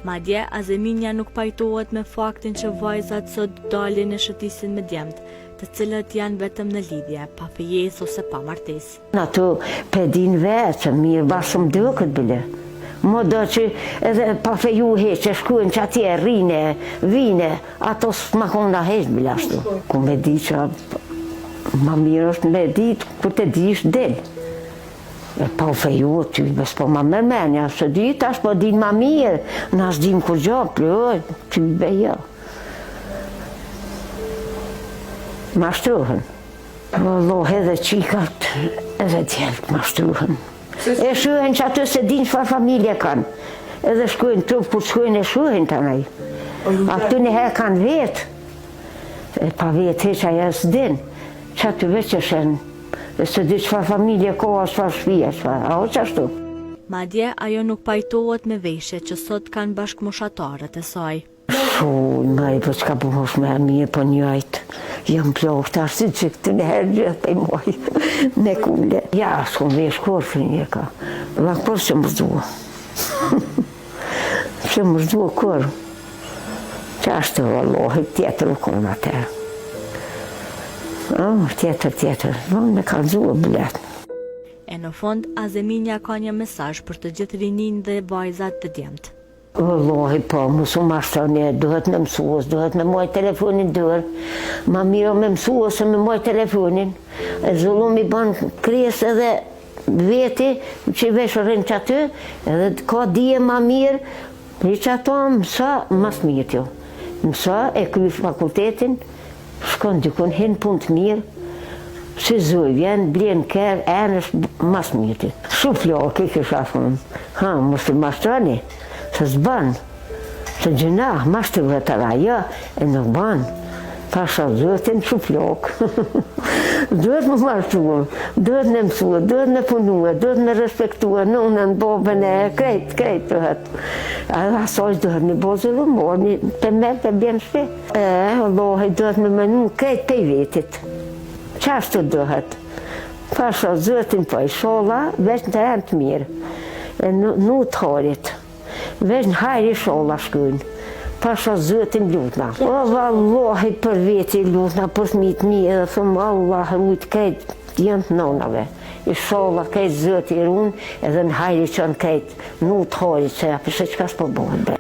Madje, Azeminja nuk pajtohet me faktin që vajzat sot dalin e shëtisin me djemt, të cilët janë vetëm në lidhje, pa fejes ose pa martesë. Ato pedin vetë, mirë bashkëm dhe këtë bile. Mo do që edhe pa feju heqë, shkuen që atje rine, vine, ato s'ma kona heqë bile ashtu. Ku me di që ma mirë është me di, kur të di është del. Pa u feju ty, bes po ma mërmenja, së di tash po din ma mirë, në ashtë dim kur gjopë, ty beja. Ma shtruhen. Allah edhe qikat edhe djelët ma shtruhen. E shuhen që atë se din çfarë familje kanë. Edhe shkujnë trup, kur shkujnë e shuhen të nej. Aty një herë kanë vetë. E pa vetë heqa jesë din. Që aty veç që shenë. E se di çfarë familje ka, çfarë shpia, çfarë. A o që ashtu? Madje, ajo nuk pajtohet me veshje që sot kanë bashkëmoshatarët e saj. Shuj, maj, po qka po mosh me mje po njajtë. Jam plok të ashtë që këtë në herë gjithë e moj me kule. Ja, s'kom vesh korfë një ka. Lak por që më zdua. Që më zdua korë. Që ashtë të vallohi, tjetër u konë atërë. Tjetër. Vënë me ka zdua bilet. E në fond, Azeminja ka një mesazh për të gjithë rinin dhe vajzat të djemtë. Wallahi po, mësu mashtërni, duhet me mësues, duhet me moj telefonin dërë. Ma miro me mësues se me moj telefonin. E zullum i ban kres edhe veti, që i vesh rrinë që aty, edhe ka dije ma mirë, i që ato mësa mas mirë tjo. Mësa e kry fakultetin, shkon dykon hin pun të mirë, si zuj, vjen, blen kërë, enësh mas mirë tjo. Shuflok, i kësha thonë, mos të mashtërni. Se s'ban, se gjëna, mashtërve të raja, e nuk ban. Pasha zëtin që flok. Duhet më mashtërua, duhet me mësua, duhet me punua, duhet me respektua, nonën, babën e krejt duhet. Asoj duhet me bo zëllumor, të merë të bjenë shpe. Allahi duhet me menu krejt pe i vetit. Qashtu duhet. Pasha zëtin po i shola, veç në të rend të mirë. E nu të harit. Veç në hajri sholla shkujnë, pasha zëtin lutna. O, vallahi për veti lutna, për thmit mi edhe thëmë, Allah rujtë kajtë janë të nonave. I sholla kajtë zëti i runë, edhe në hajri që në kajtë, nu të harit që ja, përse qka s'po bëhet bre.